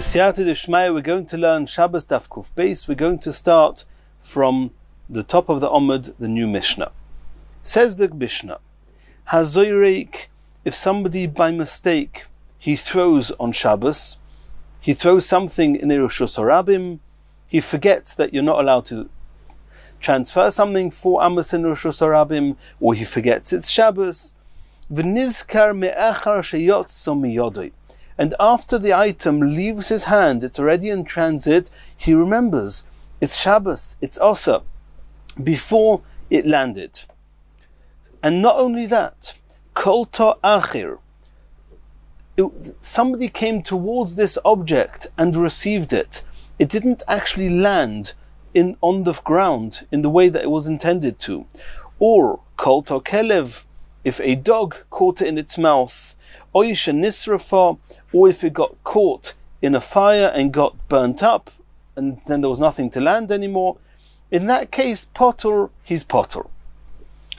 B'siyata d'shmaya, we're going to learn Shabbos Daf Kuf Beis. We're going to start from the top of the Omud, the new Mishnah. Says the Mishnah, Hazoyreik, if somebody by mistake, he throws on Shabbos, he throws something in Erushos Harabim, he forgets that you're not allowed to transfer something for Amos in Erushos Harabim, or he forgets it's Shabbos, V'nizkar me'achar sheyotzo miyodoi. And after the item leaves his hand, it's already in transit, he remembers, it's Shabbos, it's Osa, before it landed. And not only that, kolto achir, somebody came towards this object and received it. It didn't actually land on the ground in the way that it was intended to. Or kolto kelev, if a dog caught it in its mouth, oisha nisrafa, or if it got caught in a fire and got burnt up, and then there was nothing to land anymore, in that case, potter, he's potter.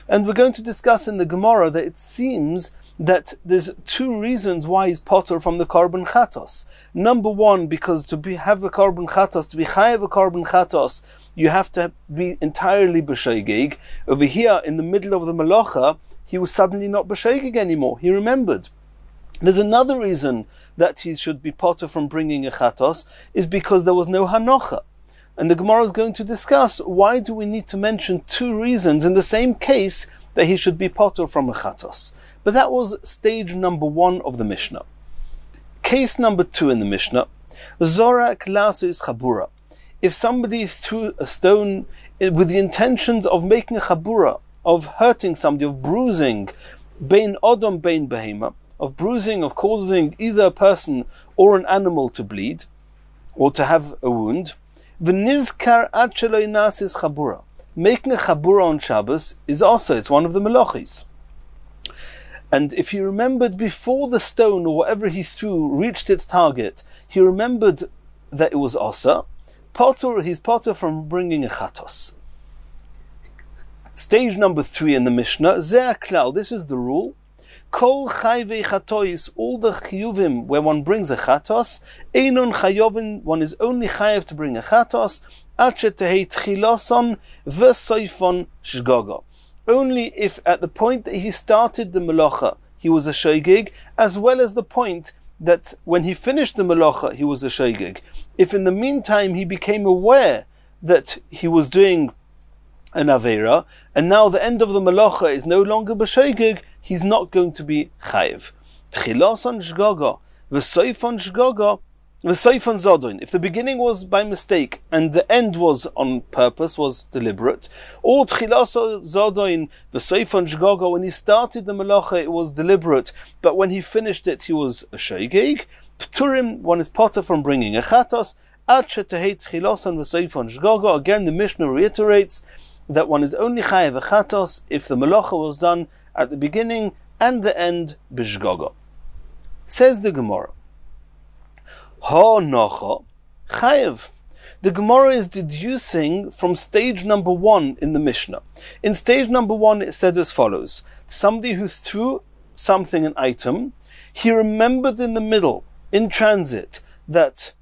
And we're going to discuss in the Gemara that it seems that there's two reasons why he's potter from the korban chatos. Number one, because have a korban chatos, to be chayav a korban chatos, you have to be entirely b'shoigeg. Over here, in the middle of the malacha, he was suddenly not b'shoigeg anymore. He remembered. There's another reason that he should be potter from bringing a chatos, is because there was no hanocha. And the Gemara is going to discuss why do we need to mention two reasons in the same case that he should be potter from a chatos. But that was stage number one of the Mishnah. Case number two in the Mishnah, Zorak lasu is chabura. If somebody threw a stone with the intentions of making a chabura, of hurting somebody, of bruising, bein odom bein behema, of bruising, of causing either a person or an animal to bleed, or to have a wound, v'nizkar ad shelo inasis chabura. Making a chabura on Shabbos is also, it's one of the melachis. And if he remembered before the stone or whatever he threw reached its target, he remembered that it was osa, he's potter from bringing a chatos. Stage number three in the Mishnah, zeh klal, this is the rule. Kol chayvei chatois, all the chiyuvim where one brings a chatos, einon chayovin, one is only chayav to bring a chatos, ache tehei tchiloson v'soifon shgogo. Only if at the point that he started the melacha, he was a shoigig, as well as the point that when he finished the melacha, he was a shoigig. If in the meantime he became aware that he was doing an avera, and now the end of the melacha is no longer b'shoigig, he's not going to be chayiv. Tchiloson shgogo, v'soifon shgogo, v'soifon zodon. If the beginning was by mistake and the end was on purpose, was deliberate, or tchiloson zodon, v'soifon shgogo, when he started the melacha it was deliberate, but when he finished it he was a shoigig, pturim, one is potter from bringing a chatos, ad shetehei tchiloson v'soifon shgogo. Again, the Mishnah reiterates that one is only chayav a chatos if the melacha was done at the beginning and the end b'shgogo. Says the Gemara, ha nocha chayav. The Gemara is deducing from stage number one in the Mishnah. In stage number one it said as follows: somebody who threw something, an item, he remembered in the middle, in transit, that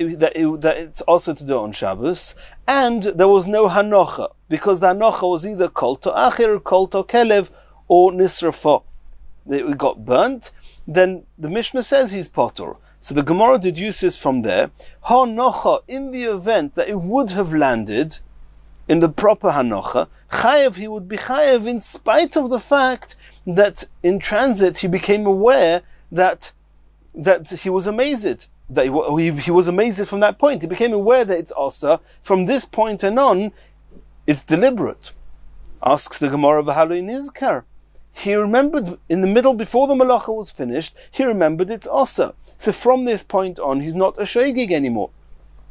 it's also to do on Shabbos, and there was no hanocha, because the hanocha was either kolto achir, kolto kelev, or nisrafa. It got burnt, then the Mishnah says he's potter. So the Gemara deduces from there, hanocha, in the event that it would have landed in the proper hanocha, chayev, he would be chayev in spite of the fact that in transit he became aware that he was amazed. That he was amazed from that point. He became aware that it's asa. From this point and on, it's deliberate. Asks the Gemara, v'haloi nizkar. He remembered in the middle, before the malacha was finished, he remembered it's asa. So from this point on, he's not a shoigig anymore.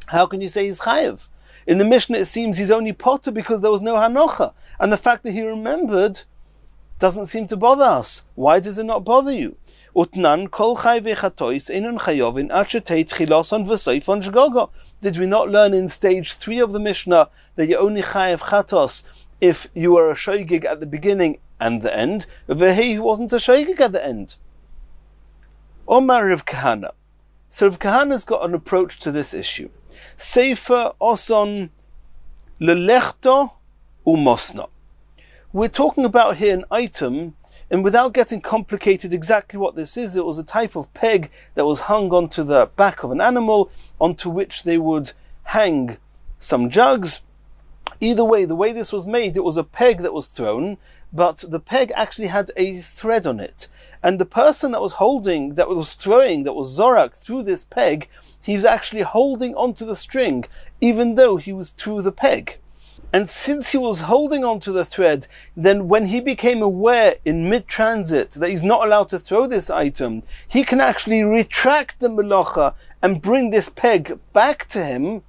How can you say he's chayev? In the Mishnah, it seems he's only potter because there was no hanocha. And the fact that he remembered doesn't seem to bother us. Why does it not bother you? Utnan kol chayvei chatois einun chayovin achetei tchiloson v'soifon shgogo. Did we not learn in stage 3 of the Mishnah that you only chayev chatos if you were a shoigig at the beginning and the end? Vehi, he wasn't a shoigig at the end. Omar Rav Kahana, So Rav Kahana's got an approach to this issue. Sefer oson lelechto umosno. We're talking about here an item, and without getting complicated exactly what this is, it was a type of peg that was hung onto the back of an animal, onto which they would hang some jugs. Either way, the way this was made, it was a peg that was thrown, but the peg actually had a thread on it. And the person that was holding, that was throwing, that was zorak through this peg, he was actually holding onto the string, even though he was through the peg. And since he was holding onto the thread, then when he became aware in mid-transit that he's not allowed to throw this item, he can actually retract the melacha and bring this peg back to him.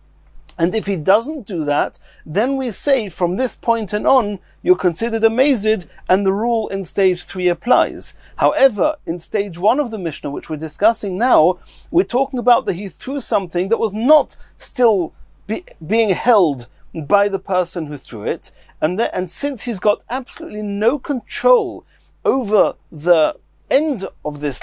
And if he doesn't do that, then we say from this point and on, you're considered a mazid, and the rule in stage 3 applies. However, in stage 1 of the Mishnah, which we're discussing now, we're talking about that he threw something that was not still being held by the person who threw it, and since he's got absolutely no control over the end of this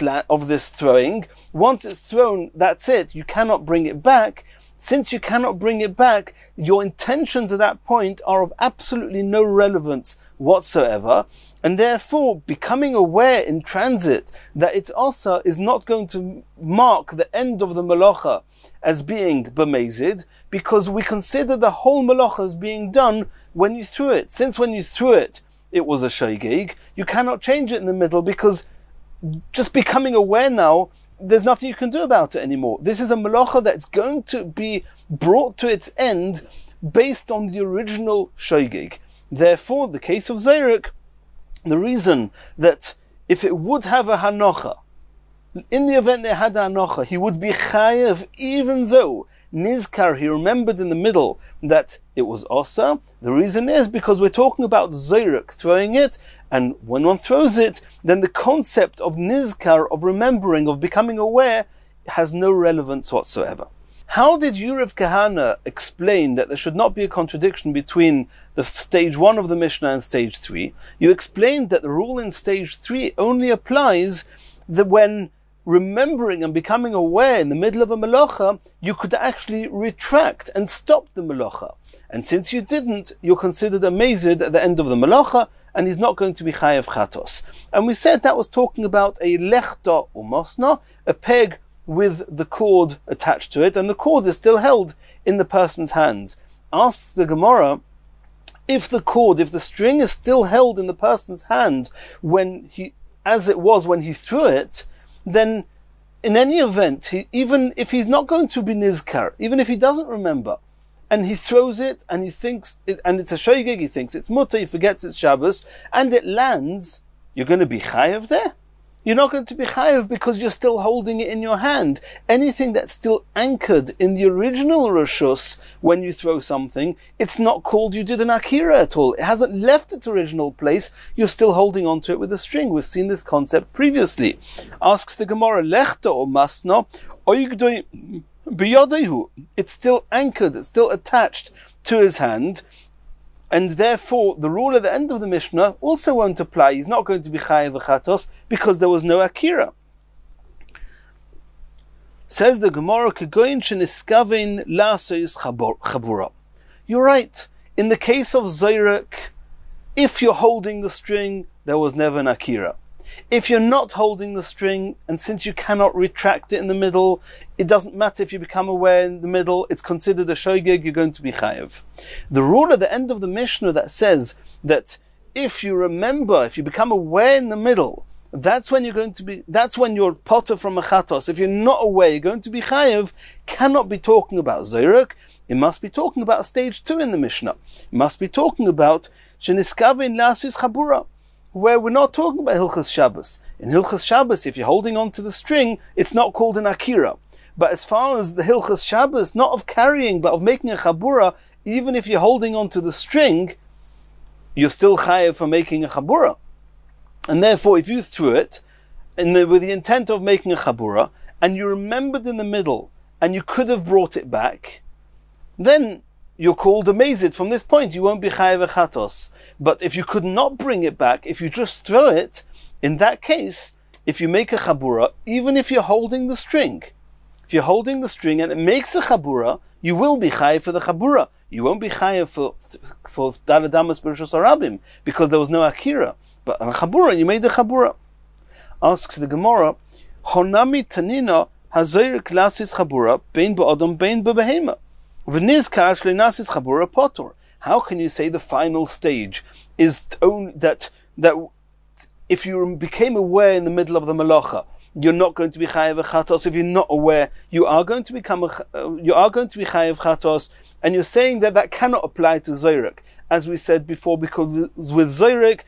throwing, once it's thrown, that's it, you cannot bring it back. Since you cannot bring it back, your intentions at that point are of absolutely no relevance whatsoever, and therefore becoming aware in transit that it's also is not going to mark the end of the melacha as being b'mezid, because we consider the whole melacha as being done when you threw it. Since when you threw it, it was a shaygig, you cannot change it in the middle, because just becoming aware now, there's nothing you can do about it anymore. This is a melacha that's going to be brought to its end based on the original shaygig. Therefore, the case of Zayrek, the reason that if it would have a hanocha, in the event they had a hanocha, he would be chayev, even though nizkar, he remembered in the middle that it was osa. The reason is because we're talking about Zayrek throwing it, and when one throws it, then the concept of nizkar, of remembering, of becoming aware, has no relevance whatsoever. How did you, Rav Kahana, explain that there should not be a contradiction between the stage 1 of the Mishnah and stage 3? You explained that the rule in stage 3 only applies that when remembering and becoming aware in the middle of a melacha, you could actually retract and stop the melacha. And since you didn't, you're considered a mazid at the end of the melacha, and he's not going to be chayav chatos. And we said that was talking about a lechta umosna, a peg with the cord attached to it, and the cord is still held in the person's hands. Asks the Gemara, if the string is still held in the person's hand as it was when he threw it, then in any event, even if he's not going to be nizkar, even if he doesn't remember, and he throws it, and he thinks, and it's a shoygig, he thinks it's mutter, he forgets it's Shabbos, and it lands, you're going to be chayav there? You're not going to be chayav because you're still holding it in your hand. Anything that's still anchored in the original reshus, when you throw something, it's not called you did an akira at all. It hasn't left its original place. You're still holding onto it with a string. We've seen this concept previously. Asks the Gemara, lechta or masna, oigdoi biyodehu. It's still anchored, it's still attached to his hand. And therefore, the rule at the end of the Mishnah also won't apply. He's not going to be chayav v'chatos because there was no akira. Says the Gemara, "Kegoyin sheniskavein la'asois chabura." You're right. In the case of Zayrek, if you're holding the string, there was never an akira. If you're not holding the string, and since you cannot retract it in the middle, it doesn't matter if you become aware in the middle, it's considered a shoygig, you're going to be chayav. The rule at the end of the Mishnah that says that if you remember, if you become aware in the middle, that's when you're potter from a chatos. If you're not aware, you're going to be chayav, cannot be talking about Zayrek. It must be talking about stage 2 in the Mishnah. It must be talking about sheniskavein la'asois chabura, where we're not talking about Hilchas Shabbos. In Hilchas Shabbos, if you're holding on to the string, it's not called an akira. But as far as the Hilchas Shabbos, not of carrying, but of making a chabura, even if you're holding on to the string, you're still chayav for making a chabura. And therefore, if you threw it with the intent of making a chabura, and you remembered in the middle, and you could have brought it back, then you're called a mazid. From this point, you won't be chayav chatos. But if you could not bring it back, if you just throw it, in that case, if you make a chabura, even if you're holding the string, If you're holding the string and it makes a chabura, you will be chayiv for the chabura. You won't be chayiv for daladamas b'rishos harabim, because there was no akira. But on a chabura, you made a chabura. Asks the Gemara, Honami tanina hazoyrik lasis chabura bein ba'odom bein b'behema v'nizkar shleinasis chabura potor. How can you say the final stage is only that if you became aware in the middle of the malacha, you're not going to be chayav chatos? If you're not aware, you are going to be chayav chatos, and you're saying that cannot apply to zoyrek, as we said before, because with zoyrek,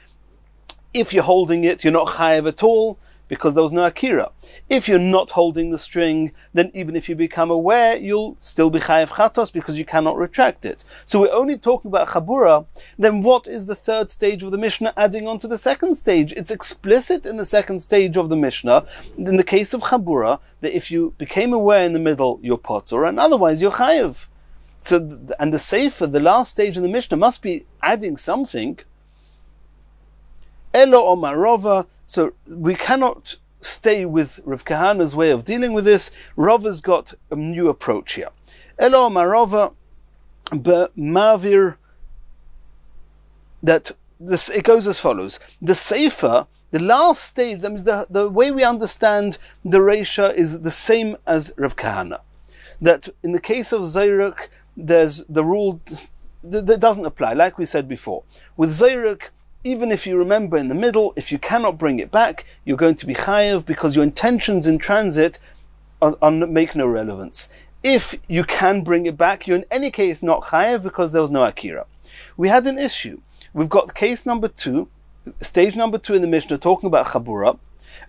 if you're holding it, you're not chayav at all, because there was no akira. If you're not holding the string, then even if you become aware, you'll still be chayav chatos, because you cannot retract it. So we're only talking about chabura. Then what is the third stage of the Mishnah adding on to the second stage? It's explicit in the second stage of the Mishnah, in the case of chabura, that if you became aware in the middle, you're potor, and otherwise you're chayav. So, and the sefer, the last stage of the Mishnah, must be adding something. Elo Omar Rava. So we cannot stay with Rav Kahana's way of dealing with this. Rava's got a new approach here. Elo Omar Rava b'mavir, that this, it goes as follows. The sefer, the last stage, that means the way we understand the Reisha is the same as Rav Kahana. That in the case of Zayrek, there's the rule that doesn't apply, like we said before. With Zayrek, even if you remember in the middle, if you cannot bring it back, you're going to be chayav, because your intentions in transit make no relevance. If you can bring it back, you're in any case not chayav, because there was no akira. We had an issue. We've got case number 2, stage number 2 in the Mishnah, talking about chabura,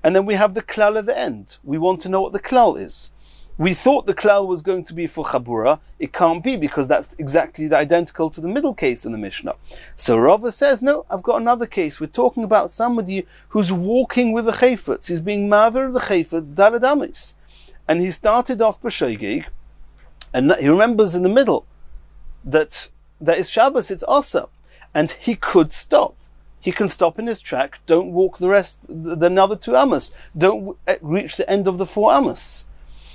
and then we have the klal at the end. We want to know what the klal is. We thought the klal was going to be for chabura. It can't be, because that's exactly identical to the middle case in the Mishnah. So Rava says, no, I've got another case. We're talking about somebody who's walking with the chayfetz. He's being maver the chayfetz daladamis. And he started off b'shoigig, and he remembers in the middle that is Shabbos, it's Asa. And he could stop. He can stop in his track. Don't walk the another 2 amos. Don't reach the end of the 4 amos.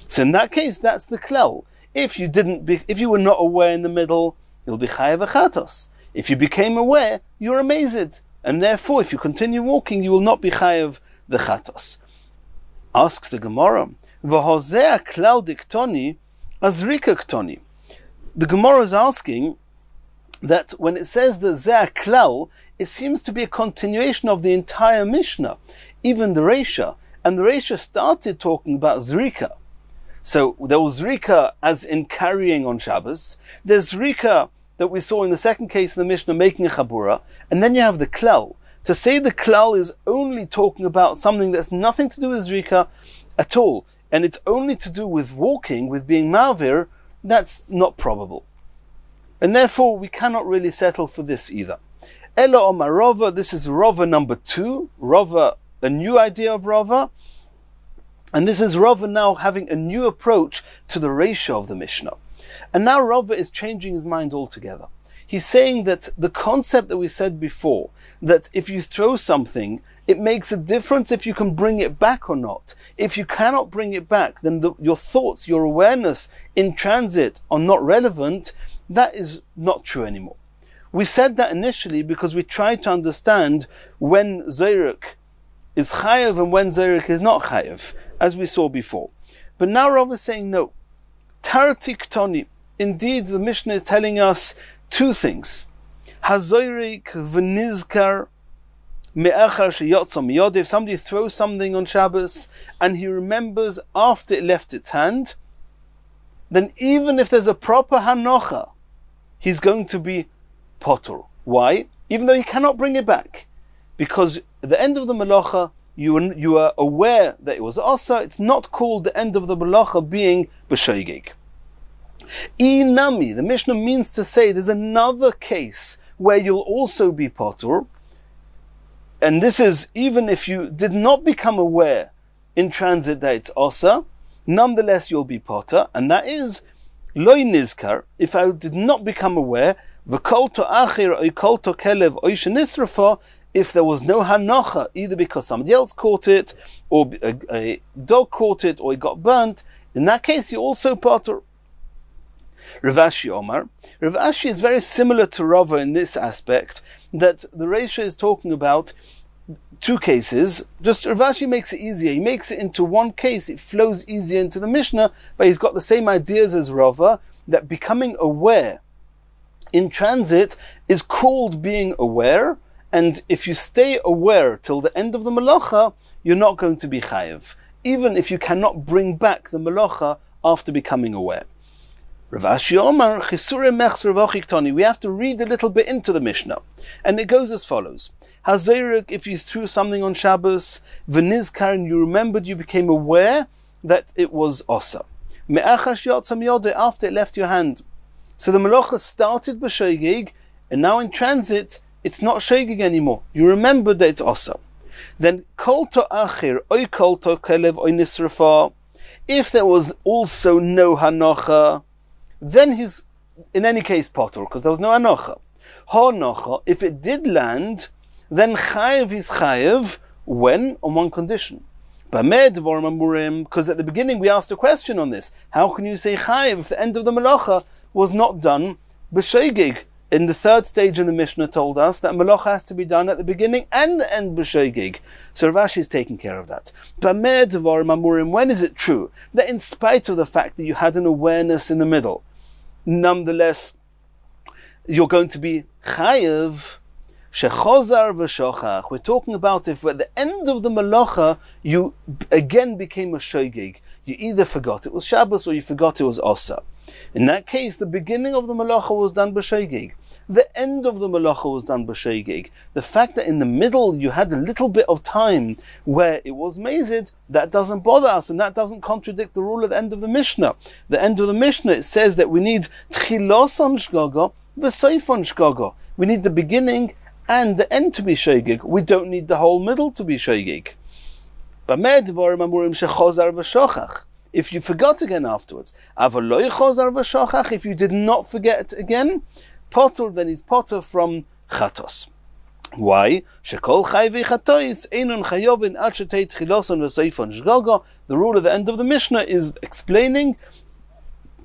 So in that case, that's the klal. If you were not aware in the middle, you'll be chayav chatos. If you became aware, you're amazed, and therefore, if you continue walking, you will not be chayav the chatos. Asks the Gemara, v'hozeh klal diktoni azrika ktoni. The Gemara is asking that when it says the zeh klal, it seems to be a continuation of the entire Mishnah, even the Reisha, and the Reisha started talking about zrika. So there was Zrika as in carrying on Shabbos. There's Zrika that we saw in the second case in the Mishnah, making a chabura. And then you have the klal. To say the klal is only talking about something that's nothing to do with Zrika at all, and it's only to do with walking, with being mavir, that's not probable. And therefore we cannot really settle for this either. Ela Omar Rava, this is Rava number 2. Rava, a new idea of Rava. And this is Rava now having a new approach to the Reisha of the Mishnah. And now Rava is changing his mind altogether. He's saying that the concept that we said before, that if you throw something, it makes a difference if you can bring it back or not. If you cannot bring it back, then your thoughts, your awareness in transit are not relevant. That is not true anymore. We said that initially because we tried to understand when Zayrek is chayav and when Zayrek is not chayav, as we saw before. But now Rav is saying no. Tarti ktoni. Indeed, the Mishnah is telling us 2 things. Hazoyrek v'nizkar me'achar sheyotza miyod. If somebody throws something on Shabbos and he remembers after it left its hand, then even if there's a proper hanocha, he's going to be potor. Why? Even though he cannot bring it back. Because at the end of the melacha, you are aware that it was asa. It's not called the end of the melacha being b'shoigig. Inami, the Mishnah means to say there's another case where you'll also be potur, and this is even if you did not become aware in transit that it's asa, nonetheless you'll be potter, and that is loy nizkar. If I did not become aware, v'kol to achir oy kol to kelev oy shenisrafa, if there was no hanocha, either because somebody else caught it, or a dog caught it, or it got burnt, In that case, you also potter. Rav Ashi Omar. Rav Ashi is very similar to Rava in this aspect, that the Reisha is talking about two cases. Just Rav Ashi makes it easier. He makes it into one case. It flows easier into the Mishnah, but he's got the same ideas as Rava, that becoming aware in transit is called being aware, and if you stay aware till the end of the malacha, you're not going to be chayiv, even if you cannot bring back the malacha after becoming aware. Rav Ashi Omar, we have to read a little bit into the Mishnah, and it goes as follows. Hazeirik, if you threw something on Shabbos, v'nizkar, and you remembered, you became aware that it was osa. Me'achash yotzam yodeh, after it left your hand. So the malacha started b'shoigig, and now in transit, it's not shoigig anymore. You remembered that it's osa. Then kol to achir, oy kol to kelev, oy nisrafa. If there was also no hanocha, then he's, in any case, potter, because there was no hanocha. Ha-nocha, if it did land, then chayev is chayev, when? On one condition. Because at the beginning we asked a question on this. How can you say chayev if the end of the malacha was not done b'shoigig? In the third stage in the Mishnah told us that malacha has to be done at the beginning and the end b'shoigig. So Rav Ashi is taking care of that. When is it true that in spite of the fact that you had an awareness in the middle, nonetheless you're going to be chayev? Shechozar v'shochach. We're talking about if at the end of the malacha you again became a shoigig. You either forgot it was Shabbos or you forgot it was osa. In that case, the beginning of the malacha was done b'shoigig. The end of the malacha was done b'shoigig. The fact that in the middle you had a little bit of time where it was mazid, that doesn't bother us, and that doesn't contradict the rule at the end of the Mishnah. The end of the Mishnah, it says that we need tchilos on shgogo v'soif on shgogo. We need the beginning and the end to be shoigig. We don't need the whole middle to be shoigig. If you forgot again afterwards, if you did not forget again, potter, then he's potter from chatos. Why? The rule at the end of the Mishnah is explaining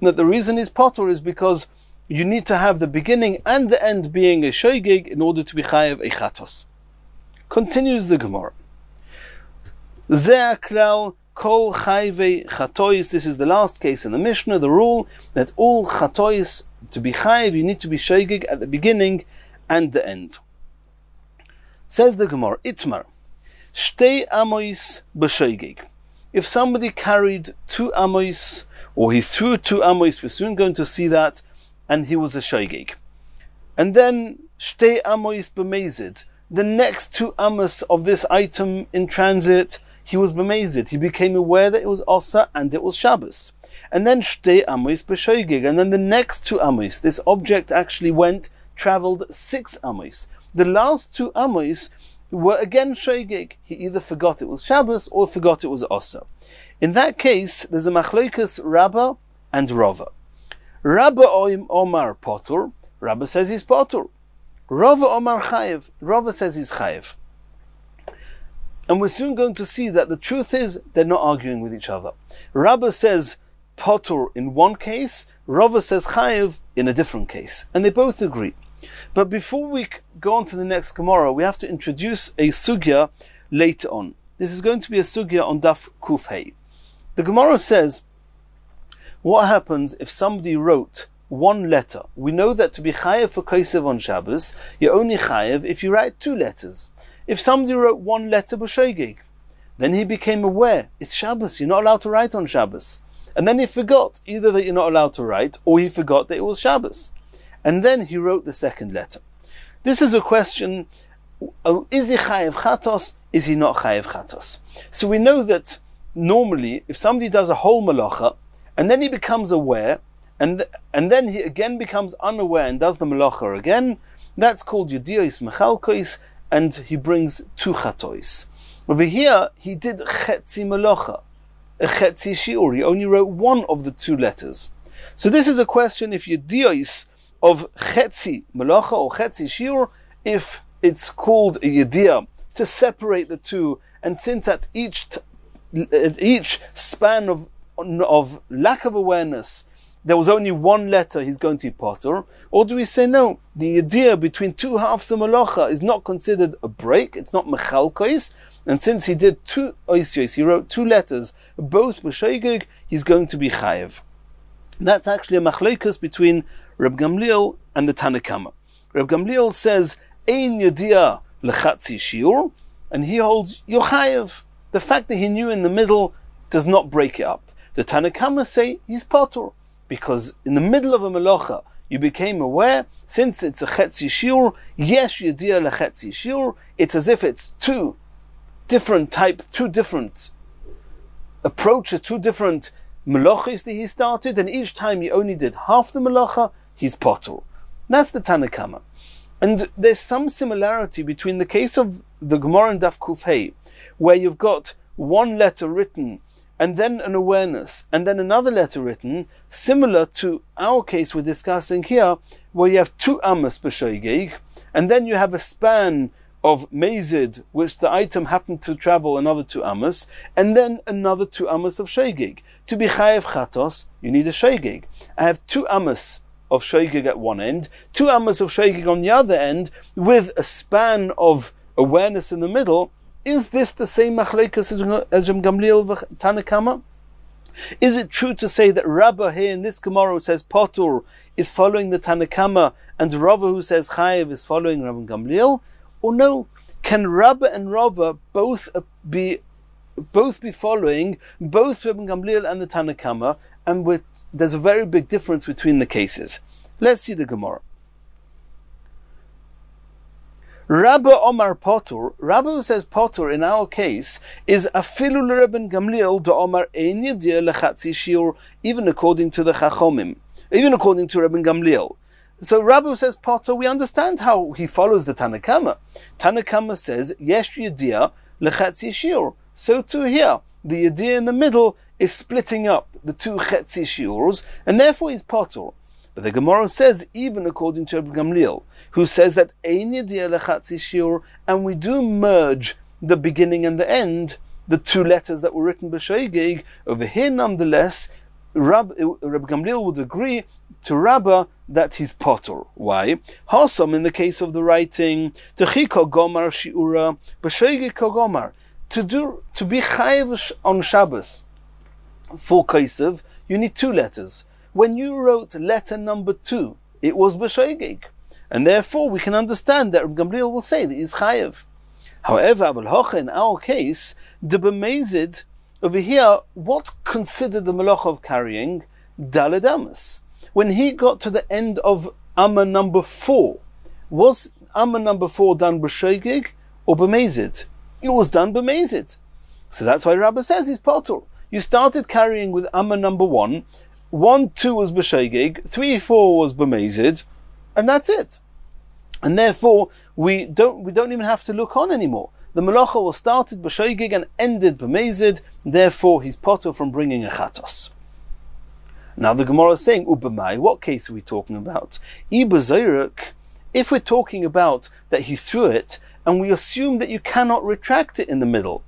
that the reason he's potter is because you need to have the beginning and the end being a shoigig in order to be chayev a chatos. Continues the Gemara. Zeh klal kol chayve chatois. This is the last case in the Mishnah, the rule that all chatois, to be chayev, you need to be shoigig at the beginning and the end. Says the Gemara, Itmar, shtei amois b'shoigig. If somebody carried 2 amois, or he threw 2 amois, we're soon going to see that, and he was a shoigig. And then, shtei amois b'mezid, the next 2 amos of this item in transit, he was b'mezid. He became aware that it was osa and it was Shabbos. And then, shtei amois b'shoigig, and then the next 2 amos, this object actually traveled 6 amos. The last 2 amos were again shoigig. He either forgot it was Shabbos or forgot it was osa. In that case, there's a machlokas Rabba and Rava. Rabba Omar potter. Rabba says he's potter. Rava Omar chayev. Rava says he's chayev. And we're soon going to see that the truth is they're not arguing with each other. Rabba says potter in one case, Rava says chayev in a different case, and they both agree. But before we go on to the next Gemara, we have to introduce a sugya later on. This is going to be a sugya on Daf Kuf Hey. The Gemara says, what happens if somebody wrote 1 letter? We know that to be chayev for kosev on Shabbos, you're only chayev if you write 2 letters. If somebody wrote 1 letter b'shoigig, then he became aware, it's Shabbos, you're not allowed to write on Shabbos. And then he forgot either that you're not allowed to write, or he forgot that it was Shabbos. And then he wrote the 2nd letter. This is a question, is he chayev chatos, is he not chayev chatos? So we know that normally, if somebody does a whole malacha, and then he becomes aware, and then he again becomes unaware and does the malacha again, that's called yudiyos mechalkois, and he brings 2 chatois. Over here, he did chetzi malacha, a chetzi shi'ur. He only wrote 1 of the 2 letters. So this is a question if yudiyos of chetzi malacha or chetzi shi'ur, if it's called a yediyah to separate the 2, and since at each span of lack of awareness, there was only one letter, he's going to be potter? Or do we say no, the idea between two halves of malacha is not considered a break, it's not mechalkois, and since he did two oisios, he wrote two letters, both b'shoigig, he's going to be chayev. That's actually a machlokas between Reb Gamliel and the Tanna Kama. Reb Gamliel says, ein yodia lechatzi shiur, and he holds yochayev. The fact that he knew in the middle does not break it up. The Tanna Kama say he's potter, because in the middle of a melacha, you became aware, since it's a chetzi shiur, yesh yodia lechetzi shiur, it's as if it's two different approaches, two different melachos that he started, and each time he only did half the melacha, he's potter. That's the Tanna Kama. And there's some similarity between the case of the Gemara in Daf Kuf Hey, where you've got one letter written, and then an awareness, and then another letter written, similar to our case we're discussing here, where you have two amas b'shoigeg, and then you have a span of mezid, which the item happened to travel another two amas, and then another two amas of shoigeg. To be chayev chatos, you need a shoigeg. I have two amas of shoigeg at one end, two amas of shoigeg on the other end, with a span of awareness in the middle. Is this the same machlekas as Reb Gamliel Tanna Kama? Is it true to say that Rabbah here in this Gemara who says potur is following the Tanna Kama, and Rava who says chayev is following Reb Gamliel? Or no? Can Rabbah and Rava both be following both Reb Gamliel and the Tanna Kama, and there's a very big difference between the cases? Let's see the Gemara. Rabbah Omar Potter, Rabbah who says Potter in our case is afilu l'Rebben Gamliel da Omar ein yadir lechatzi shiur, even according to the Chachomim, even according to Rebben Gamliel. So Rabbah who says Potter, we understand how he follows the Tanna Kama. Tanna Kama says yesh yadir lechatzi shiur. So too here, the yadir in the middle is splitting up the two chetzi shiurs, and therefore he's Potter. But the Gemara says, even according to Rebbe Gamliel, who says that ein yadir lechatzi shiur, and we do merge the beginning and the end, the two letters that were written b'shoigeg, over here nonetheless, Rebbe Gamliel would agree to Rabbah that he's potter. Why? Hasam, in the case of the writing, techiko gomar shiura, b'shoigeg kogomar, to be chayev on Shabbos for kaisev, you need two letters. When you wrote letter number 2, it was b'shoigeg, and therefore we can understand that Rebbe Gamliel will say that he's chayev. However, in our case, the b'mezid over here, what considered the malacha of carrying? Daled amas. When he got to the end of amma number 4, was amma number 4 done b'shoigeg or b'mezid? It was done b'mezid. So that's why Rabbah says he's potter. You started carrying with amma number 1, 1, 2 was b'shoigeg, 3, 4 was b'mezid, and that's it. And therefore, we don't even have to look on anymore. The malacha was started b'shoigeg and ended b'mezid, therefore he's potter from bringing a chatos. Now the Gemara is saying, Ubamai, what case are we talking about? If we're talking about that he threw it, and we assume that you cannot retract it in the middle,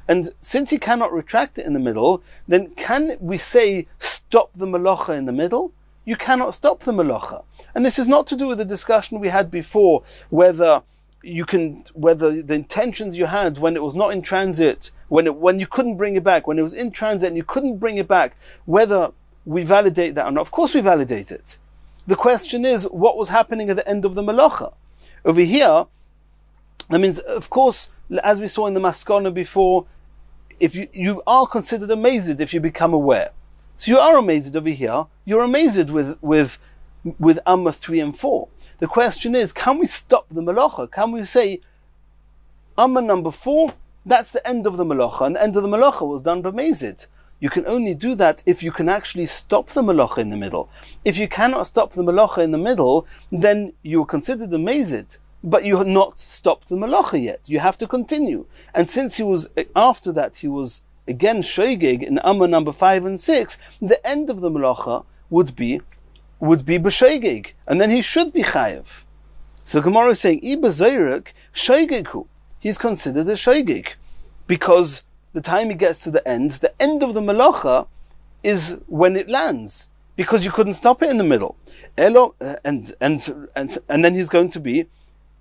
and since he cannot retract it in the middle, then can we say, stop the malacha in the middle? You cannot stop the malacha. And this is not to do with the discussion we had before, whether the intentions you had when it was not in transit, when you couldn't bring it back, when it was in transit and you couldn't bring it back, whether we validate that or not. Of course we validate it. The question is, what was happening at the end of the malacha? Over here, that means, of course, as we saw in the Maskana before, if you are considered amazed if you become aware. So you are amazed over here, you're amazed with Amma 3 and 4. The question is, can we stop the malacha? Can we say, Amma number 4, that's the end of the malacha, and the end of the malacha was done by Mazid. You can only do that if you can actually stop the malacha in the middle. If you cannot stop the malacha in the middle, then you're considered a Mazid, but you have not stopped the malacha yet. You have to continue. And since after that he was again shoigeg in Amma number 5 and 6, the end of the malacha would be b'shoigeg, and then he should be chayev. So Gemara is saying, I b'zayrek shoigeghu. He's considered a shoigeg, because the time he gets to the end of the malacha is when it lands, because you couldn't stop it in the middle. Elo, and then he's going to be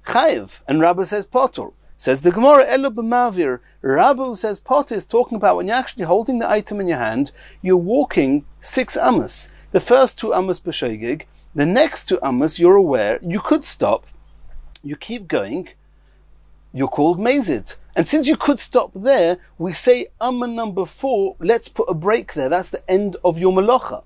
chayiv. And Rabbi says potter. Says the Gemara, Elo b'mavir. Rabbi says potter is talking about when you're actually holding the item in your hand, you're walking 6 amos. The first 2 amos b'shogeg, the next 2 amos you're aware, you could stop, you keep going, you're called mazid. And since you could stop there, we say amma number 4, let's put a break there. That's the end of your malacha.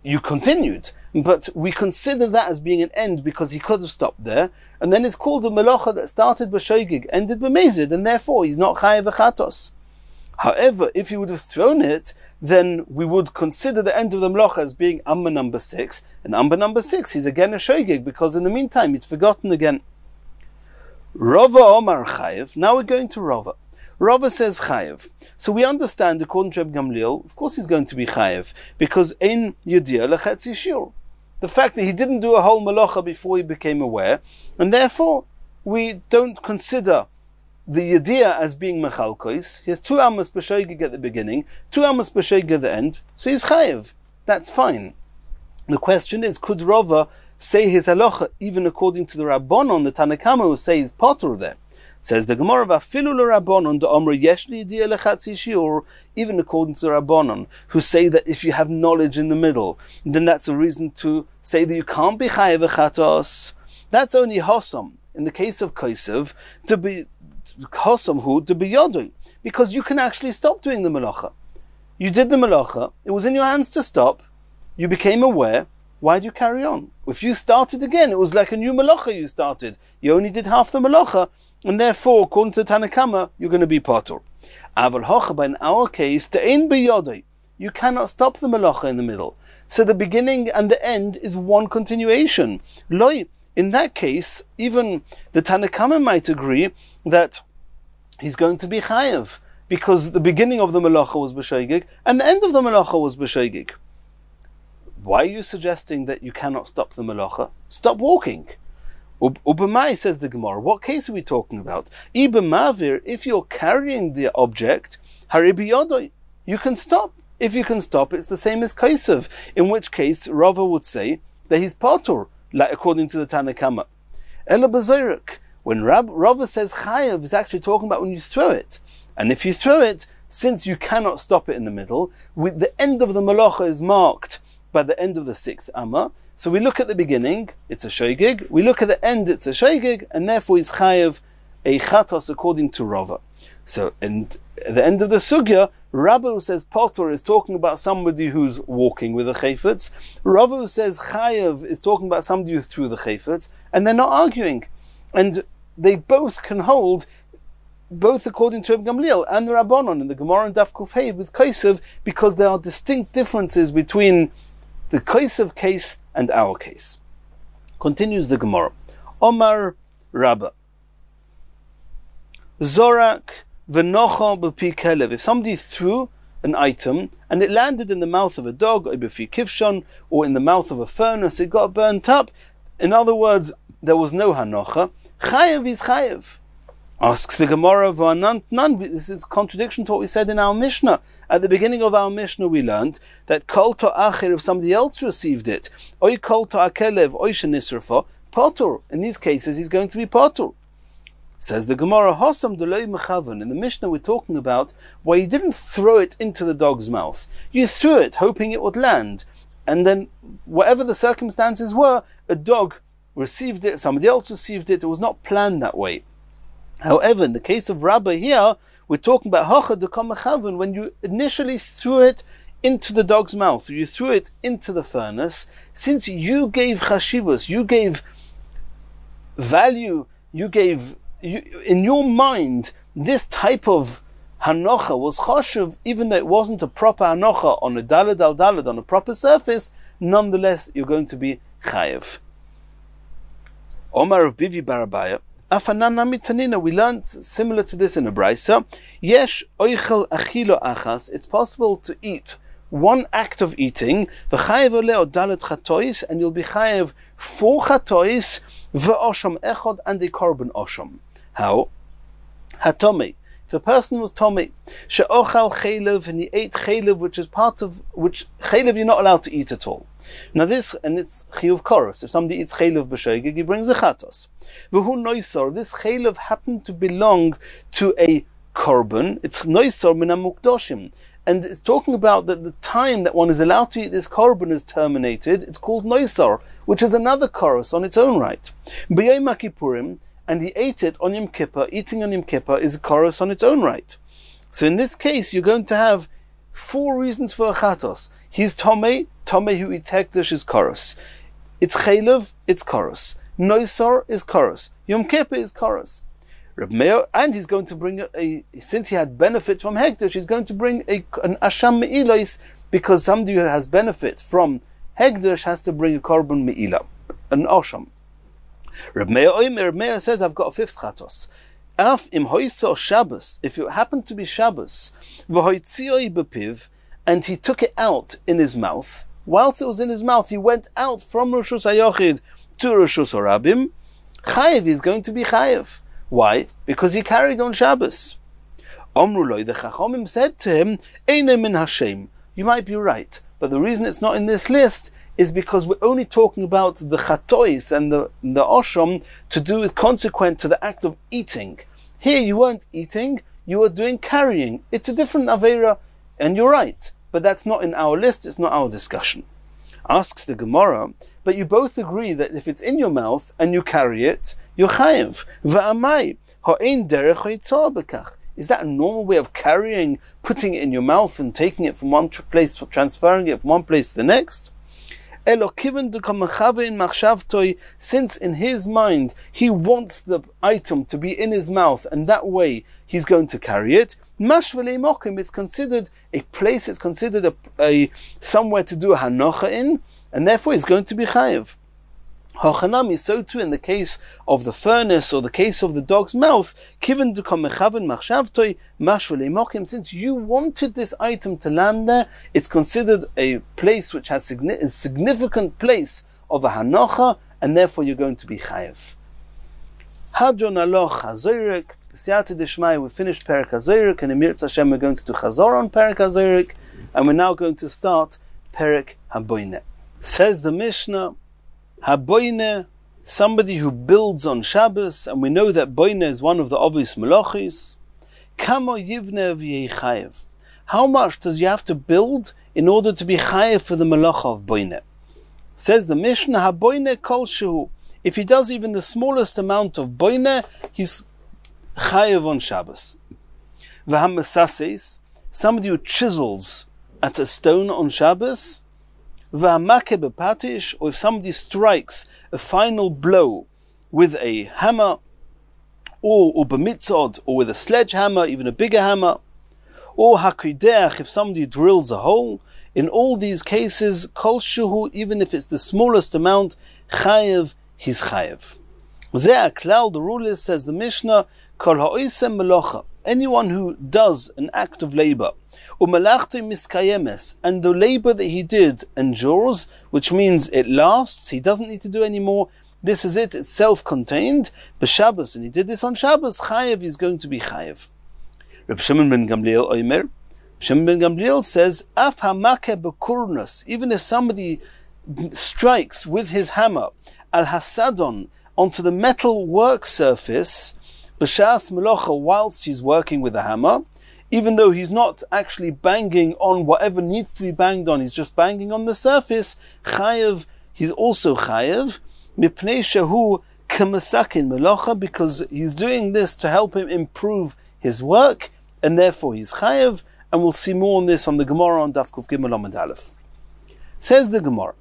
You continued, but we consider that as being an end because he could have stopped there. And then it's called a malacha that started b'shogeg, ended b'mezid, and therefore he's not chayav v'chatos. However, if he would have thrown it, then we would consider the end of the malacha as being amma number 6. And amma number 6, he's again a shogeg because in the meantime he'd forgotten again. Rava Omar chayav. Now we're going to Rava. Rava says chayav. So we understand, according to Reb Gamliel, of course he's going to be chayav, because ein yediyah lechetzi shiur. The fact that he didn't do a whole malacha before he became aware, and therefore we don't consider the yediyah as being mechalkois. He has 2 amos b'shogeg at the beginning, 2 amos b'shogeg at the end, so he's chayav. That's fine. The question is, could Rava say his halacha even according to the Rabbanon, the Tanakama, who say he's potter there? Says the Gemara, "Vafilu l'Rabbanon da'omra yesh liyediyah lechatzi shiur." Even according to the Rabbanon, who say that if you have knowledge in the middle, then that's a reason to say that you can't be chayav v'chatos. That's only hosam. In the case of kaisev, to be hosam hu to be yodoi, because you can actually stop doing the malacha. You did the malacha; it was in your hands to stop. You became aware. Why do you carry on? If you started again, it was like a new malacha you started. You only did half the malacha, and therefore, according to Tanakama, you're going to be potter. Aval hocha, but in our case, te'ein b'yodei, you cannot stop the malacha in the middle. So the beginning and the end is one continuation. Loi, in that case, even the Tanakama might agree that he's going to be chayav, because the beginning of the malacha was b'shogeg, and the end of the malacha was b'shogeg. Why are you suggesting that you cannot stop the malacha? Stop walking. Ubamai, says the Gemara, what case are we talking about? Ibamavir, if you're carrying the object, haribiyodoi, you can stop. If you can stop, it's the same as kaisev, in which case Rava would say that he's potter, like according to the Tanakama. Ela b'zoyrek, when Rava says chayav, is actually talking about when you throw it. And if you throw it, since you cannot stop it in the middle, with the end of the malacha is marked by the end of the 6th amma. So we look at the beginning, it's a shogeg. We look at the end, it's a shogeg, and therefore he's chayav a chatos according to Rava. So, and at the end of the sugya, Rabbi who says potter is talking about somebody who's walking with a chayfetz. Rava who says chayav is talking about somebody who threw the chayfetz, and they're not arguing. And they both can hold, both according to Reb Gamliel and the Rabbanon in the Gemara and Daf Kuf Hey with kaisev, because there are distinct differences between the kaisev case and our case. Continues the Gemara. Omar Rabba. Zorak v'nocha b'pi kelev. If somebody threw an item and it landed in the mouth of a dog, or b'fi kivshon, or in the mouth of a furnace, it got burnt up. In other words, there was no hanocha. Chayev is chayev. Asks the Gemara, none. This is contradiction to what we said in our Mishnah. At the beginning of our Mishnah, we learned that kol ta'achir, if somebody else received it, oy kol ta'akelev, oy shenisrafa, potter. In these cases, he's going to be potter. Says the Gemara, hosam deloi mechavan. In the Mishnah, we're talking about where you didn't throw it into the dog's mouth. You threw it, hoping it would land. And then, whatever the circumstances were, a dog received it, somebody else received it. It was not planned that way. However, in the case of Rabba here, we're talking about hacha dekam mechavan, when you initially threw it into the dog's mouth, or you threw it into the furnace, since you gave chashivus, you gave value, in your mind, this type of hanocha was chashuv, even though it wasn't a proper hanocha on a daled al daled, on a proper surface, nonetheless, you're going to be chayev. Omar of Bivi Barabaya, Afanana mitanina, we learned similar to this in a brisa. Yesh oichel achilo achas. It's possible to eat one act of eating. V'chayev oleh dalet chatois, and you'll be chayev 4 chatois v'osham echod and a korban osham. How? Hatome. If the person was Tomei, she'ochal chaylev, and he ate chaylev, which is part of, which chaylev you're not allowed to eat at all. Now this, and it's chiyuv koros. If somebody eats chaylev b'shoigeg, he brings a chatos. V'hu noisor, this chaylev happened to belong to a korban. It's noisor min hamukdoshim. And it's talking about that the time that one is allowed to eat this korban is terminated. It's called noisor, which is another koros on its own right. B'yom HaKippurim, and he ate it on Yom Kippur. Eating on Yom Kippur is a koros on its own right. So in this case, you're going to have 4 reasons for a chatos. He's Tomei who eats hekdesh is koros. It's chaylev, it's koros. Noisor is koros. Yom Kippur is koros. Reb Meir, and he's going to bring since he had benefit from hekdesh, he's going to bring an asham me'ilos, because somebody who has benefit from hekdesh has to bring a korban me'ilah, an asham. Reb Meir says, I've got a 5th chatos. Af im hoiso Shabbos, if it happened to be Shabbos, v'hoitzioi bepiv, and he took it out in his mouth, whilst it was in his mouth, he went out from Rishus HaYochid to Rishus HaRabim, chayev is going to be chayev. Why? Because he carried on Shabbos. Omruloi, the Chachomim said to him, Eine min Hashem. You might be right, but the reason it's not in this list is because we're only talking about the chatois and the osham to do with consequent to the act of eating. Here you weren't eating, you were doing carrying. It's a different aveira, and you're right, but that's not in our list, it's not our discussion. Asks the Gemara, but you both agree that if it's in your mouth and you carry it, you're chayev. Va'amai, ha'ein derech ha'yitzah bekach. Is that a normal way of carrying, putting it in your mouth and taking it from one place, transferring it from one place to the next? Since in his mind he wants the item to be in his mouth, and that way he's going to carry it, it's considered a place, it's considered a somewhere to do a hanocha in, and therefore it's going to be chayev. Hochanami, so too in the case of the furnace or the case of the dog's mouth, since you wanted this item to land there, it's considered a place which has a significant place of a hanocha, and therefore you're going to be chayev. Hadron aloch hazoyrek, b'siyata deshmai, we finished Perek HaZoyrek, and in Mirz Hashem we're going to do Chazor on Perek HaZoyrek, and we're now going to start Perek HaBoineh. Says the Mishnah, HaBoineh, somebody who builds on Shabbos, and we know that Boineh is one of the obvious melachis. Kamo yivneh v'yei chayev. How much does you have to build in order to be chayev for the melacha of Boineh? Says the Mishnah, HaBoineh kol shehu. If he does even the smallest amount of Boineh, he's chayev on Shabbos. V'hamasases, somebody who chisels at a stone on Shabbos, v'hamake bepatish, or if somebody strikes a final blow with a hammer, or b'mitzod, or with a sledgehammer, even a bigger hammer, or hakideach, if somebody drills a hole, in all these cases, kol shuhu, even if it's the smallest amount, chayev, he's chayev. Zeh klal, the rule is, says the Mishnah, kol ha'oisem melocha, anyone who does an act of labor, u'melachto miskayemes, and the labor that he did endures, which means it lasts, he doesn't need to do any more, this is it, it's self-contained, b'Shabbos, and he did this on Shabbos, chayev is going to be chayev. Reb Shimon ben Gamliel Omer, Shimon ben Gamliel says, af hamake b'kurnos, even if somebody strikes with his hammer, al hasadon, onto the metal work surface, b'shas melocha, whilst he's working with the hammer, even though he's not actually banging on whatever needs to be banged on, he's just banging on the surface, chayev, he's also chayev, mipnei shehu k'masakin melocha, because he's doing this to help him improve his work, and therefore he's chayev, and we'll see more on this on the Gemara on Daf Kuf Gimel Amud Aleph. Says the Gemara,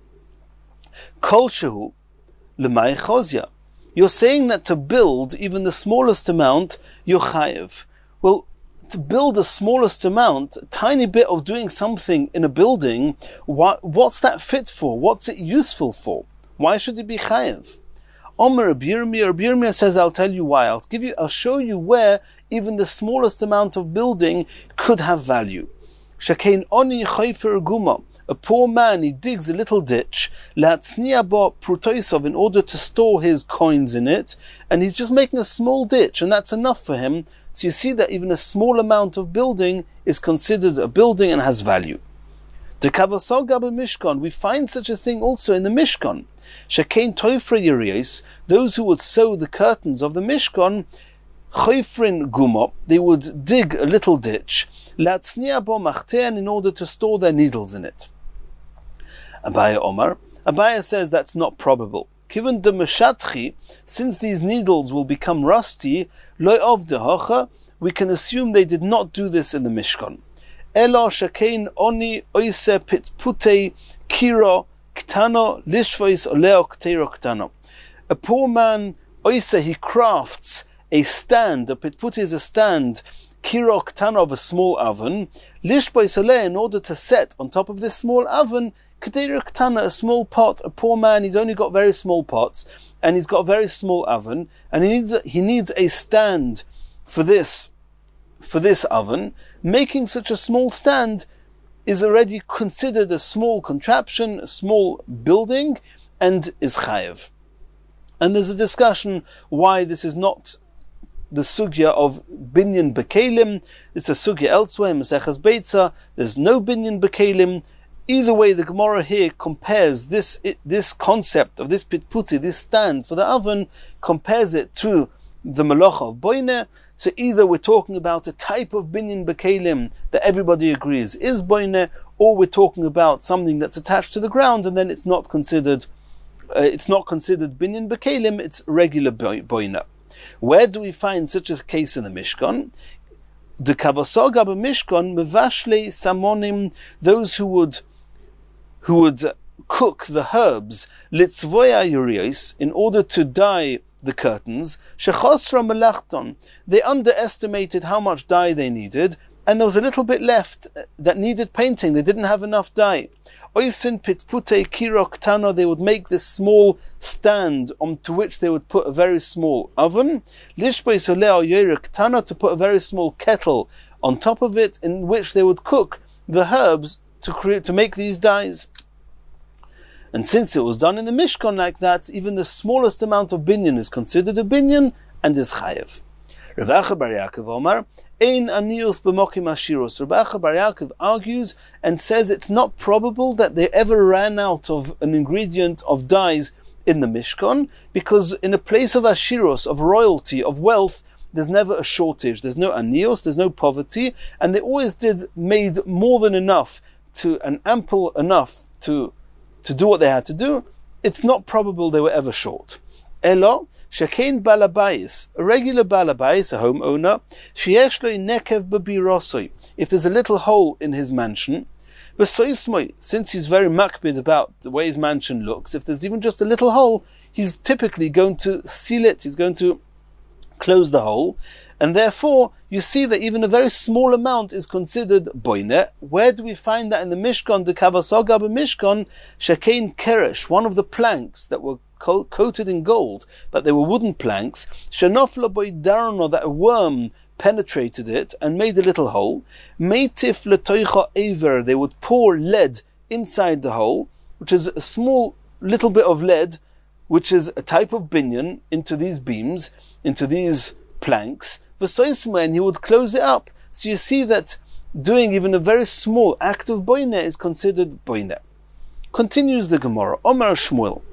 kol shehu l'may chozya. You're saying that to build even the smallest amount, you're chayev. Well, to build the smallest amount, a tiny bit of doing something in a building, what's that fit for? What's it useful for? Why should it be chayev? Omer Rabbi Yirmiyah says, I'll tell you why. I'll show you where even the smallest amount of building could have value. Shakein oni chayfer guma. A poor man, he digs a little ditch, la'atzniya bo prutoisov, in order to store his coins in it, and he's just making a small ditch, and that's enough for him So you see that even a small amount of building is considered a building and has value. The Kavasoga Mishkan, we find such a thing also in the Mishkan. Shekain Toifre Yerios, those who would sew the curtains of the Mishkan, Choifrin Gumop, they would dig a little ditch, Latznia bo Machtean, in order to store their needles in it. Abaya Omar, Abaya says that's not probable. Given the Meshatchi, since these needles will become rusty, Loi of the Hocha, we can assume they did not do this in the Mishkan. Elo Shekain Oni Oise Pitpute Kiro Ktano Lishvois Oleo Ktero Ktano. A poor man, Oise, he crafts a stand, a pitpute is a stand, Kiro Ktano, of a small oven, Lishvois Oleo, in order to set on top of this small oven, Ktero Ktano, a small pot. A poor man, he's only got very small pots, and he's got a very small oven, and he needs a stand for this oven. Making such a small stand is already considered a small contraption, a small building, and is chayev. And there's a discussion why this is not the sugya of binyan bekelim. It's a sugya elsewhere, Mesechas Beitza. There's no binyan bekelim. Either way, the Gemara here compares this concept of this pitputi, this stand for the oven, compares it to the malacha of boine. So either we're talking about a type of binyan bekelim that everybody agrees is boine, or we're talking about something that's attached to the ground, and then it's not considered binyan bekelim, it's regular boine. Where do we find such a case in the Mishkan? The kavasoga b'Mishkan mevashle samonim, those who would cook the herbs litzvoya yurios, in order to dye the curtains, shechosra melachton, they underestimated how much dye they needed, and there was a little bit left that needed painting. They didn't have enough dye. Oisin pitpute kirok tano, they would make this small stand onto which they would put a very small oven. Lishbei soleo yerek tano, to put a very small kettle on top of it, in which they would cook the herbs to make these dyes. And since it was done in the Mishkan like that, even the smallest amount of binyan is considered a binyan and is chayev. Rav Acha bar Yaakov Omar, Ein anius b'mokim ashiros. Rav Acha bar Yaakov argues and says it's not probable that they ever ran out of an ingredient of dyes in the Mishkan, because in a place of ashiros, of royalty, of wealth, there's never a shortage. There's no anios, there's no poverty, and they always made more than enough and ample enough to do what they had to do. It's not probable they were ever short. Elo, shekein balabais, a regular balabais, a homeowner, sheyesh lo nekev b'birosoi, if there's a little hole in his mansion, v'soismoi, since he's very makbid about the way his mansion looks, if there's even just a little hole, he's typically going to seal it, he's going to close the hole, and therefore you see that even a very small amount is considered boine. Where do we find that in the Mishkan? The kavasoga b'Mishkan, shekein keresh, one of the planks that were coated in gold, but they were wooden planks, shenofla boy darno, that a worm penetrated it and made a little hole. Meitif letoicha aver, they would pour lead inside the hole, which is a small little bit of lead, which is a type of binyan, into these beams, into these planks, and he would close it up. So you see that doing even a very small act of boine is considered boine. Continues the Gemara, Omar Shmuel,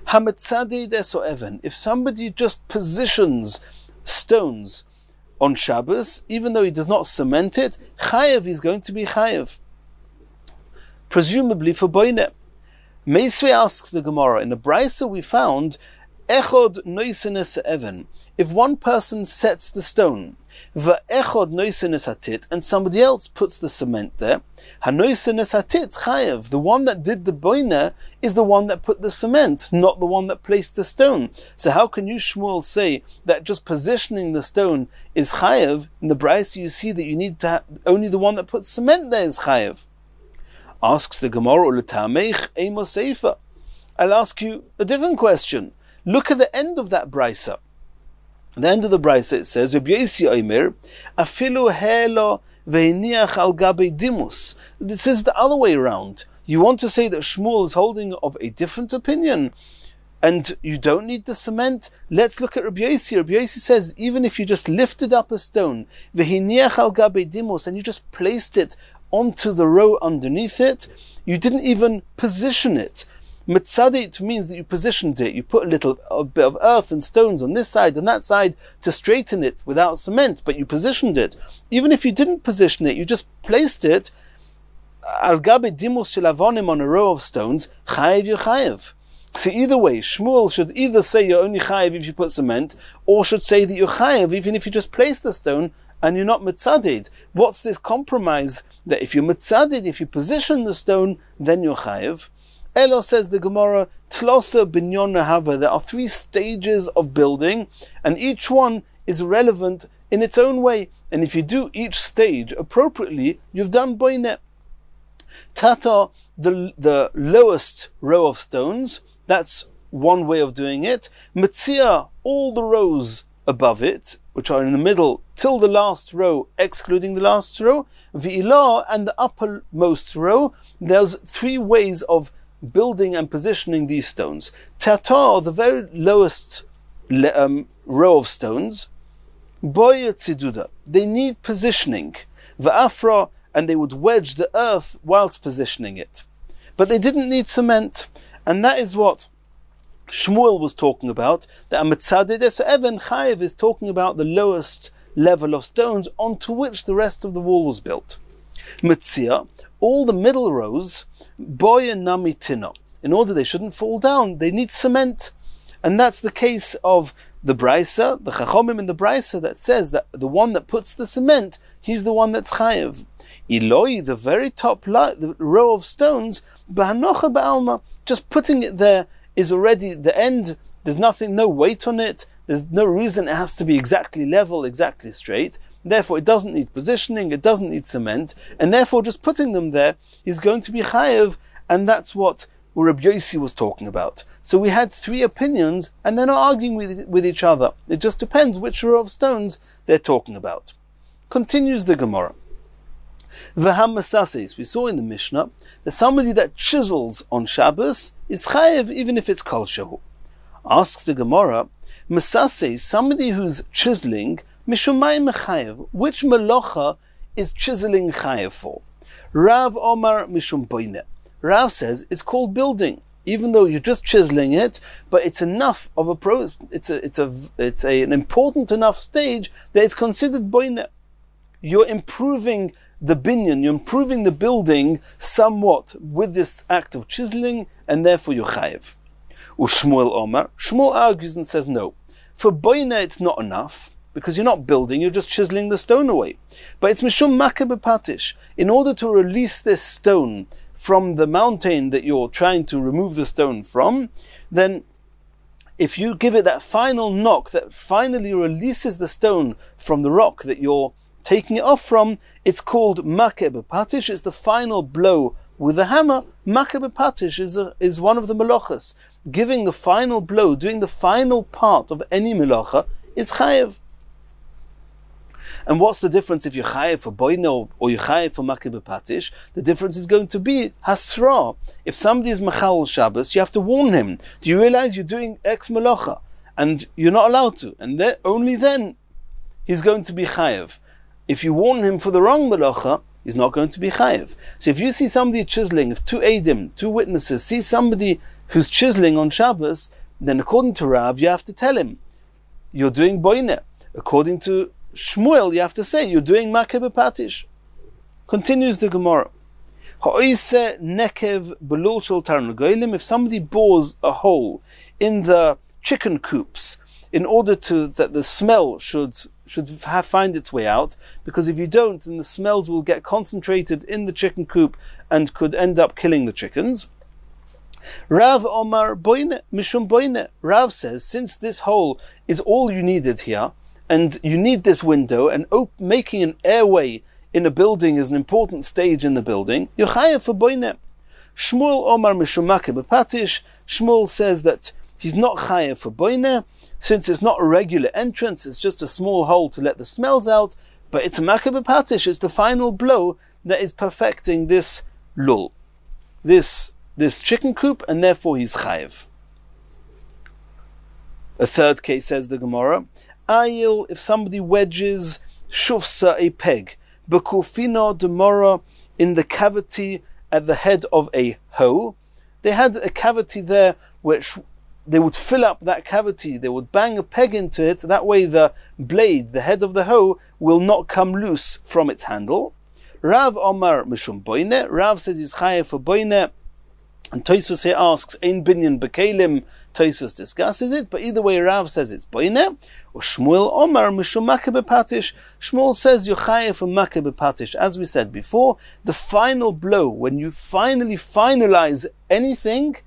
Hametzadei deso even, if somebody just positions stones on Shabbos, even though he does not cement it, chayev, he's going to be chayev, presumably for boine. Meisvei asks the Gemara, in the Brisa we found, Echod noisenes even, if one person sets the stone, va'echod noisenes hatit, and somebody else puts the cement there, hanoisenes hatit chayev, the one that did the boine is the one that put the cement, not the one that placed the stone. So how can you, Shmuel, say that just positioning the stone is chayev? In the Brisa you see that you need to have, only the one that puts cement there is chayev. Asks the Gemara, Uletameich emo seifa. I'll ask you a different question. Look at the end of that Brisa. At the end of the Brisa it says, Rabbi Yosi Omer, afilu helo ve'iniach al gabe dimus. This is the other way around. You want to say that Shmuel is holding of a different opinion. and you don't need the cement. Let's look at Rabbi Yossi. Rabbi Yossi says, even if you just lifted up a stone, v'hiniach al gabe dimos, and you just placed it onto the row underneath it, you didn't even position it. Mitzadit means that you positioned it. You put a bit of earth and stones on this side and that side to straighten it without cement, but you positioned it. Even if you didn't position it, you just placed it al gabe dimos shel avonim, on a row of stones, chayev you chayev. So either way, Shmuel should either say you're only chayev if you put cement, or should say that you're chayev even if you just place the stone and you're not mitzadid. What's this compromise that if you're mitzadid, if you position the stone, then you're chayev? Elo, says the Gemara, Tlosa binyon nahava. There are 3 stages of building, and each one is relevant in its own way. And if you do each stage appropriately, you've done boinet. Tata, the lowest row of stones, that's one way of doing it. Metzia, all the rows above it, which are in the middle, till the last row, excluding the last row. V'ilah, and the uppermost row. There's 3 ways of building and positioning these stones. Tata, the very lowest row of stones, boya tziduda, they need positioning. Va'afra, and they would wedge the earth whilst positioning it. But they didn't need cement. And that is what Shmuel was talking about. The Amitzadeh Even Chayev is talking about the lowest level of stones onto which the rest of the wall was built. Metzia, all the middle rows, boya nami tino. In order they shouldn't fall down, they need cement. And that's the case of the Braisa, the Chachomim in the Braisa, that says that the one that puts the cement, he's the one that's chayev. Iloi, the very top the row of stones, bahanocha ba'alma, just putting it there is already the end. There's nothing, no weight on it. There's no reason it has to be exactly level, exactly straight. Therefore, it doesn't need positioning, it doesn't need cement, and therefore just putting them there is going to be chayev, and that's what Rabbi Yossi was talking about. So we had 3 opinions, and they're not arguing with each other. It just depends which row of stones they're talking about. Continues the Gemara. V'ham masases, we saw in the Mishnah that somebody that chisels on Shabbos is chayev even if it's kol shehu. Asks the Gemara, masases, somebody who's chiseling, mishumay mechayev, which melocha is chiseling chayev for? Rav Omar mishum boine. Rav says it's called building, even though you're just chiseling it, but it's enough of a it's an important enough stage that it's considered boine. You're improving the binyan, you're improving the building somewhat with this act of chiseling, and therefore you're chayev. Shmuel Omar, Shmuel argues and says no. For boina it's not enough, because you're not building, you're just chiseling the stone away. But it's mishum makeh bepatish. In order to release this stone from the mountain that you're trying to remove the stone from, then if you give it that final knock that finally releases the stone from the rock that you're taking it off from, it's called makeh bepatish. It's the final blow with the hammer. Makeh bepatish is one of the melachas. Giving the final blow, doing the final part of any melacha is chayev. And what's the difference if you're chayev for boino or you're chayev for makeh bepatish? The difference is going to be hasra. If somebody is machal Shabbos, you have to warn him. Do you realize you're doing X melacha? And you're not allowed to. And only then he's going to be chayev. If you warn him for the wrong melacha, he's not going to be chayev. So if you see somebody chiseling, if 2 edim, 2 witnesses, see somebody who's chiseling on Shabbos, then according to Rav, you have to tell him, you're doing boine. According to Shmuel, you have to say, you're doing makeh bepatish. Continues the Gemara. Ha'oise nekev belul shel tarnagolim. If somebody bores a hole in the chicken coops in order that the smell should find its way out, because if you don't, then the smells will get concentrated in the chicken coop and could end up killing the chickens. Rav Omar boine mishum boine. Rav says, since this hole is all you needed here, and you need this window, and making an airway in a building is an important stage in the building, you're chayev for boine. Shmuel Omar mishum makeh bepatish. Shmuel says that he's not chayev for boine, since it's not a regular entrance, it's just a small hole to let the smells out, but it's a makeh bepatish, it's the final blow that is perfecting this lul, this chicken coop, and therefore he's chayev. A third case, says the Gemara, Ayil, if somebody wedges shufsa, a peg, bekufino demora, in the cavity at the head of a hoe. They had a cavity there which they would fill up that cavity, they would bang a peg into it, that way the blade, the head of the hoe, will not come loose from its handle. Rav Omar Mishum Boine, Rav says he's chayev for Boine, and Tosfos here asks, Ein binyan bekelim, Tosfos discusses it, but either way Rav says it's Boine, or Shmuel Omar Mishum Makeh bepatish, Shmuel says you're chayev for Makeh bepatish. As we said before, the final blow, when you finally finalize anything,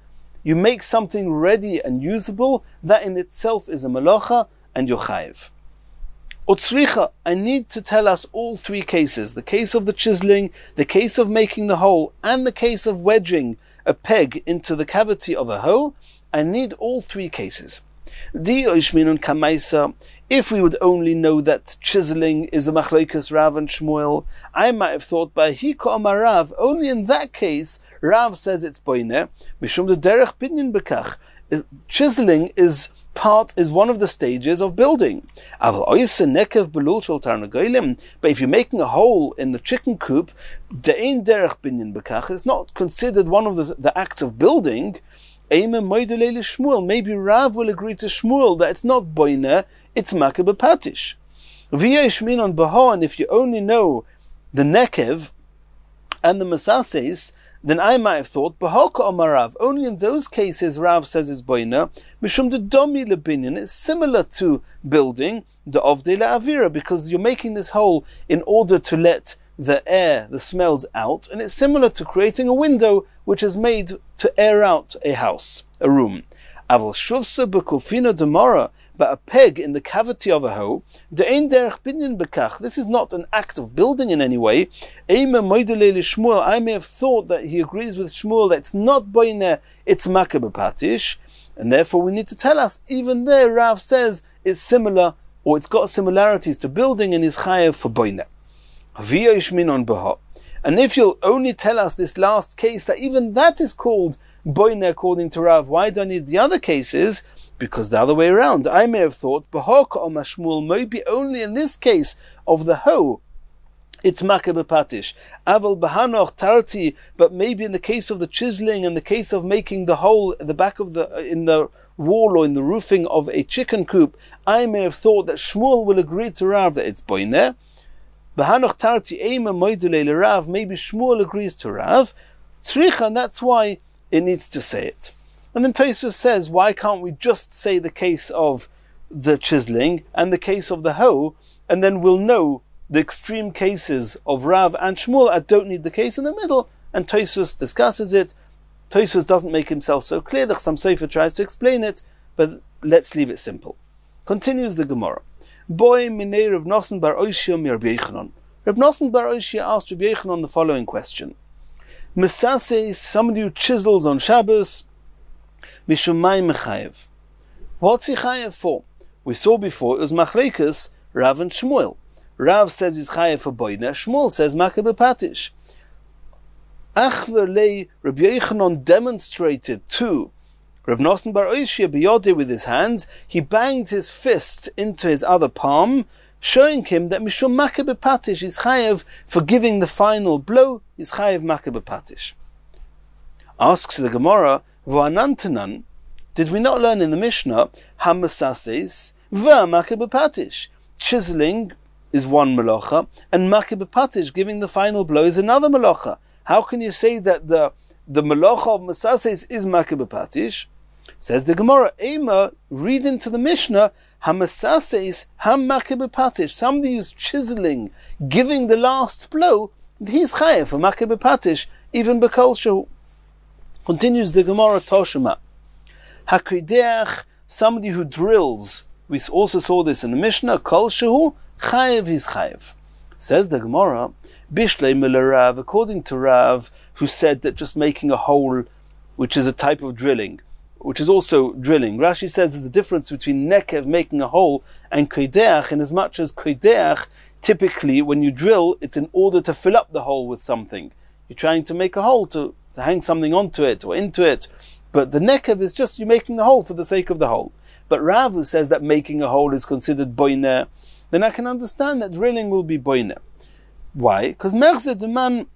you make something ready and usable, that in itself is a malacha, and you're chayev. Utzricha, I need to tell us all three cases, the case of the chiseling, the case of making the hole, and the case of wedging a peg into the cavity of a hoe. I need all three cases. If we would only know that chiseling is the machlokes Rav and Shmuel, I might have thought by Hiko Amar Rav, only in that case, Rav says it's boine, mishum de derech binyan bekach. Chiseling is one of the stages of building. But if you're making a hole in the chicken coop, it's not considered one of the acts of building. Maybe Rav will agree to Shmuel that it's not boine, it's makeh bepatish. And if you only know the nekev and the masases, then I might have thought, B'hoka Omar Rav, only in those cases Rav says is boina, mishum de domi lebinyan, it's similar to building, the ovde la'avira, because you're making this hole in order to let the air, the smells out, and it's similar to creating a window which is made to air out a house, a room. Aval shuvsa b'kufina demara, but a peg in the cavity of a hoe, de'ein derech binyan bekach, this is not an act of building in any way. Eime moidele Shmuel, I may have thought that he agrees with Shmuel that it's not boine, it's makeh bepatish, and therefore we need to tell us, even there Rav says it's similar, or it's got similarities to building and is chayev for boine. And if you'll only tell us this last case, that even that is called boine according to Rav, why do I need the other cases? Because the other way around, I may have thought, B'hoka Omar Shmuel, maybe only in this case of the hoe, it's makeh bepatish. Aval b'hanoch tarti, but maybe in the case of the chiseling and the case of making the hole at the back of in the wall or in the roofing of a chicken coop, I may have thought that Shmuel will agree to Rav that it's boine. B'hanoch tarti eima moidulei Rav, maybe Shmuel agrees to Rav. Tzricha, and that's why it needs to say it. And then Tosfos says, why can't we just say the case of the chiseling and the case of the hoe, and then we'll know the extreme cases of Rav and Shmuel. I don't need the case in the middle. And Tosfos discusses it. Tosfos doesn't make himself so clear. The Chassam Sofer tries to explain it, but let's leave it simple. Continues the Gemara. Boy minei Rav Nosson bar Oishia mi Rabbi Yochanan. Rav Nosson bar Oishia asked Rabbi Yochanan the following question. Mesase, somebody who chisels on Shabbos, mishum mai mechayev. What's he chayev for? We saw before it was machlekes Rav and Shmuel. Rav says he's chayev for boine, Shmuel says makeh bepatish. Achverlei, Rabbi Yochanan demonstrated to Rav Nosson bar Oishia biyodeh with his hands. He banged his fist into his other palm, showing him that mishum makeh bepatish is chayev for giving the final blow. Is chayev makeh bepatish. Asks the Gemara, v'anantanan, did we not learn in the Mishnah hamasases v'makeh bepatish? Chiseling is one malacha, and makeh bepatish, giving the final blow, is another malacha. How can you say that the malacha of masases is makeh bepatish? Says the Gemara, Ema, read into the Mishnah, hamasases makeh bepatish. Somebody who's chiseling, giving the last blow, he's chayev for makeh bepatish, even b'kol shehu. Continues the Gemara Toshima. Hakodeach, somebody who drills. We also saw this in the Mishnah. Kol shehu chayev, is chayev. Says the Gemara, Bishlei Rav, according to Rav, who said that just making a hole, which is a type of drilling, which is also drilling. Rashi says there's a difference between nekev, making a hole, and kodeach, in as much as kodeach, typically when you drill, it's in order to fill up the hole with something. You're trying to make a hole to hang something onto it or into it. But the nekev is just you making the hole for the sake of the hole. But but Rav, who says that making a hole is considered boine, then I can understand that drilling will be boine. Why? Because merze de man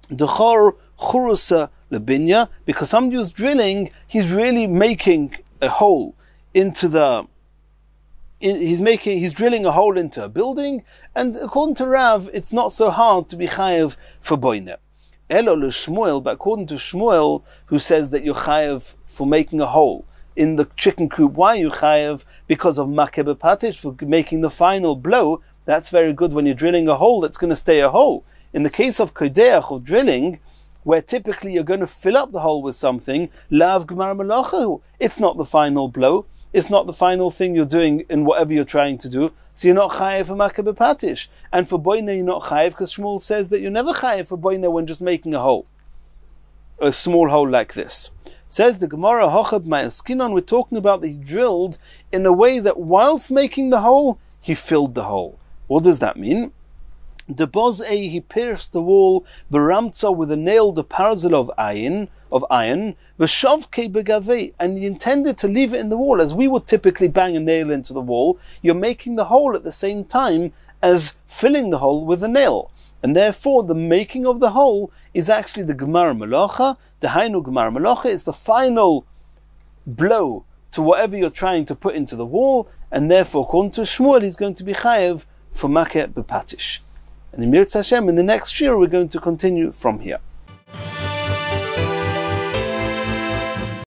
dechor churusa lebinya, because somebody who's drilling, he's really making a hole into the. He's drilling a hole into a building, and according to Rav, it's not so hard to be chayev for boine. Elo l'Shmuel, but according to Shmuel, who says that you're chayev for making a hole in the chicken coop, why are you chayev? Because of makeh b'patish, for making the final blow. That's very good when you're drilling a hole that's going to stay a hole. In the case of kodeach, of drilling, where typically you're going to fill up the hole with something, lav gmar malacha, it's not the final blow. It's not the final thing you're doing in whatever you're trying to do. So you're not chayev for makeh b'patish. And for boine you're not chayev, because Shmuel says that you're never chayev for boine when just making a hole. A small hole like this. Says the Gemara, Hochab Ma'askinon, we're talking about that he drilled in a way that whilst making the hole, he filled the hole. What does that mean? De boz'ei, he pierced the wall, beramtza, with a nail, the parzel of iron, v'shavkei begavei, and he intended to leave it in the wall. As we would typically bang a nail into the wall, you're making the hole at the same time as filling the hole with a nail. And therefore, the making of the hole is actually the Gemar Melacha. The Hainu Gemar Melacha is the final blow to whatever you're trying to put into the wall, and therefore, according to Shmuel, he's going to be chayev for makeh b'patish. And in Mirz Hashem, in the next shiur, we're going to continue from here.